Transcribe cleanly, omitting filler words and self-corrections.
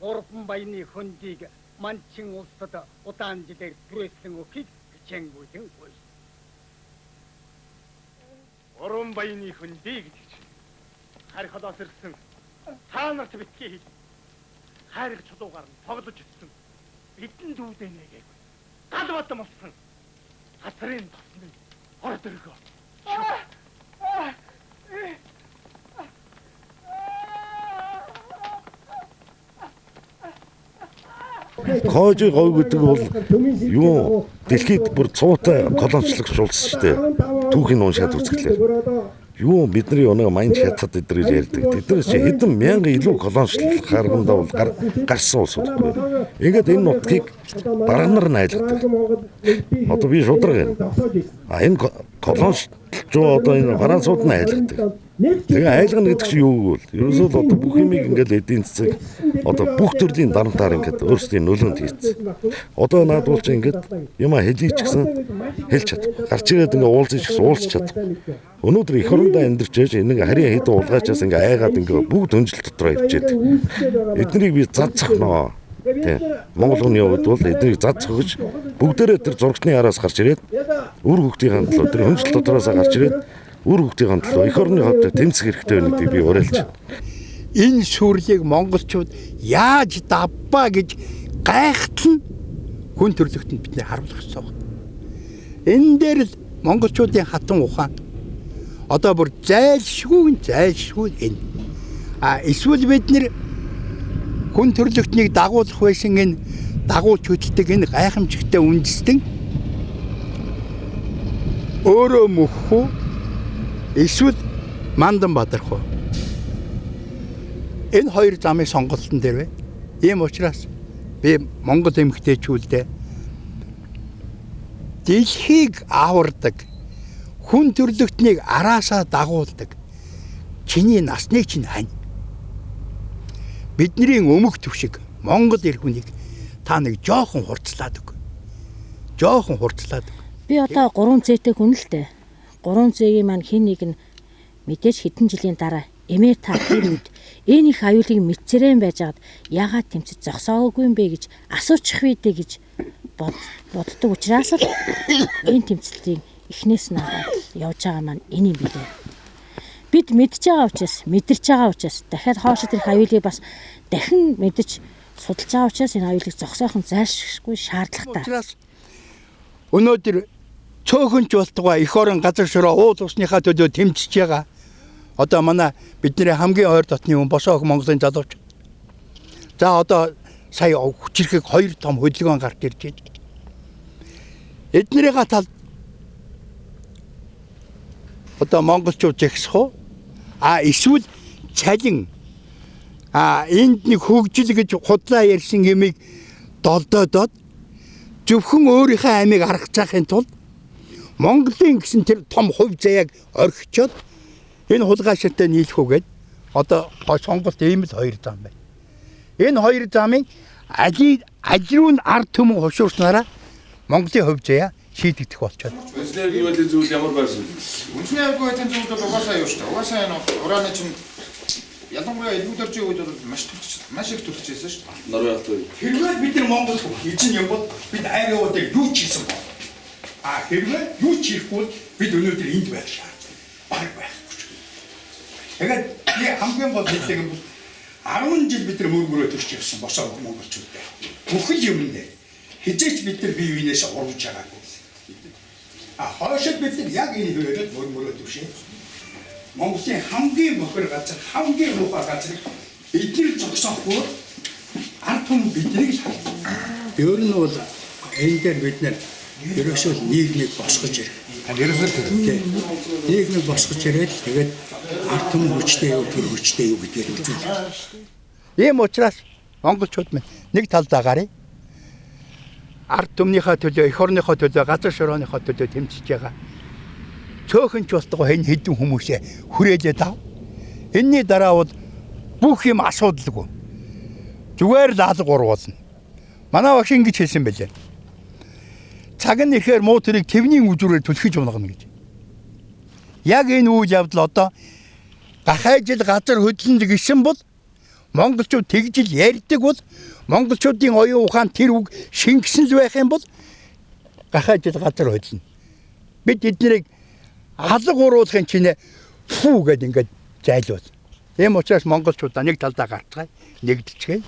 Уран баяны хөндийг манчин улсад удаан жилээр түрээсэн өгөхийг хичээнгүйдэн гуйж. Уран баяны хөндийг гэж харь холоос ирсэн та нарт битгий хийж хайрх чулуугаар нь тоглож ирсэн бидэн дүүдэнэ гээгүй. Гал батам болсон хасрын тосны орд өргөө. Хойж говь гэдэг бол юу дэлхийд бүр цуутай колоничлогч улс шүү дээ. Түүхийн уншаад үзгэлээ. Юу бидний өнөө мань хятад эдрэж ярьдаг. Тэднээс чи хэдэн мянган илүү колоничлох харгандаа бол гарсан улс байхгүй. Ингээд энэ нутгийг дарга нар найлгадаг. Одоо би шудраг юм. Энэ колоничлчуу одоо энэ Францууд нь айлгадаг. Тэгээ айлгана гэдэг чинь юу гэвэл ерөөсөө л одоо бүх юмыг ингээд эдийн засаг одоо бүх төрлийн дарамтаар ингээд өөрсдийн нөлөөнд хийцэн. Одоо наадвал чи ингээд юма хэлийч гэсэн хэлж чадах. Гарч ирээд ингээд уулзаж гэсэн уулзч чадах. Өнөөдөр эх орондоо амьдарч яж энэ харийн хэдэн улгаачаас ингээд айгаад ингээд бүгд өнжил дотроо ивчээд. Эднийг би задцах нөө. Монгол хүний хувьд бол эднийг задцах гэж бүгдээрээ тэр зургатны араас гарч ирээд үр хөвгтийн төлөө тэр өнжил дотроос гарч ирээд үр хөвгтийн төлөө эх орны хувьд тэмцэх хэрэгтэй байна гэдгийг би уриалж байна. Энэ сүрлийг монголчууд яаж давбаа гэж гайхтал нь хүн төрлөختөнд бидний харуулах хэрэгтэй байна. Энэ дээр л монголчуудын хатан ухаан одоо бүр зайлшгүй энэ. Эсвэл бид нэр хүн төрлөختнийг дагуулах байсан энэ дагуулж хөдөлдөг энэ гайхамшигтай үндэстэн өөрөө мөхөө эсвэл мандан бадарх уу. Энэ хоёр замын сонголтын дээр байна. Ийм учраас би Монгол эмэгтэйчүүдээ дэлхийг авардаг хүн төрлөختнийг араасаа дагуулдаг чиний насныг чинь хань. Бидний өмг төвшиг Монгол эр хүнийг та нэг жоохон хурцлаад өг. Би одоо 3 зээтэй хүн л дээ. 3 зээгийн маань хин нэг нь мэдээж хэдэн жилийн дараа эмээ та тэр үед энэ их аюулыг мэдсэрэн байжгаад яагаад тэмцэж зогсоогүй юм бэ гэж асуучих вэдэ гэж боддог учраас л энэ тэмцэлтийг эхнээс нь явж байгаа маань энэ юм билээ. Бид мэдж байгаа учраас дахиад хоош тэр аюулыг бас дахин мэдж судалж байгаа учраас энэ аюулыг зогсоох нь зайлшгүй шаардлагатай. Өнөөдөр цөөхөнч болтугай эх орон газар шороо уул усныхаа төлөө тэмцэж байгаа. Одоо манай бидний хамгийн ойр дотны хүн босоо Монголын залууч. За одоо сая хүчрэхэг 2 том хөдөлгөөн гарч ирж байна. Эднэрийн талд одоо монголчууд жигсэх уу? Эсвэл цалин энд нэг хөгжил гэж худлаа ярьсан юмыг долдоодод зөвхөн өөрийнхөө амийг аргацаахын тулд Монголын гэсэн тэр том хувь заяаг орхичоод энэ хулгайшинтай нийлэх үгээд одоо сонголт ийм л 2 зам байна. Энэ 2 замын алируу нь ард түмэн хушуурснараа Монголын хувь заяа шийдэгдэх болчиход. Үндэсний аюулын зүйл ямар байсан? Үндэсний аюулын зүйл бол угаасаа юу шүү дээ. Угаасаа энэ ураны чинь ялангуяа илүүдэрч үед бол маш их төрчихсэн шүү дээ. Нар яах вэ? Хэрвээ бид нар Монгол эзэн юм бол бид айруудыг юу ч хийсэн бол. Хэрвээ юу ч хийхгүй бид өнөөдөр энд байх шаардлагатай. Баг байхгүй. Тэгээд би хамгийн гол хэлдэг юм бол 10 жил бид нар мөрмөрөө төрч явсан босоо монголчуудтай. Бүхэл юм дээр хизээч бид нар бие биенээс урвж байгаагүй. Хоошид бид нар яг энэ хөрөөлөд мөрмөрөө төршээ. Монголын хамгийн мохор газар, хамгийн муухай газар эдгээр зогсоохгүй ард түмэн биднийг л харна. Өөр нь бол энэ дээр бид нар ерөөсөө нийгмийг босгож ирэх. Нийгмийг босгож ирээд тэгээд ард түмэн хүчтэй юу, төр хүчтэй юу гэдгээр үзүүлэх. Ийм учраас монголчууд минь нэг талдаа гарыг ард түмнийхээ төлөө, эх орныхоо төлөө, газар шорооныхоо төлөө тэмцэж байгаа. Цөөхөнч болтгоо энэ хэдэн хүмүүсээ хүрээлээд ав. Энийний дараа бол бүх юм асуудалгүй. Зүгээр л алга урвуулна. Манай багш ингэж хэлсэн байлээ. Цаг нь ихээр муу тэрийг тэвний үжүүрээр түлхэж унгана гэж. Яг энэ үйл явдал одоо гахай жил газар хөдлөнд гисэн бол Монголчууд тэгж л ярьдаг бол монголчуудын оюун ухаан тэр үг шингэсэн л байх юм бол гахаж л газар хойлно. Бид эднийг алга уруулахын чинь фүү гэдэг ингээд зайлуул. Ийм учраас монголчуудаа нэг талдаа гарцгаая, нэгдчихээ.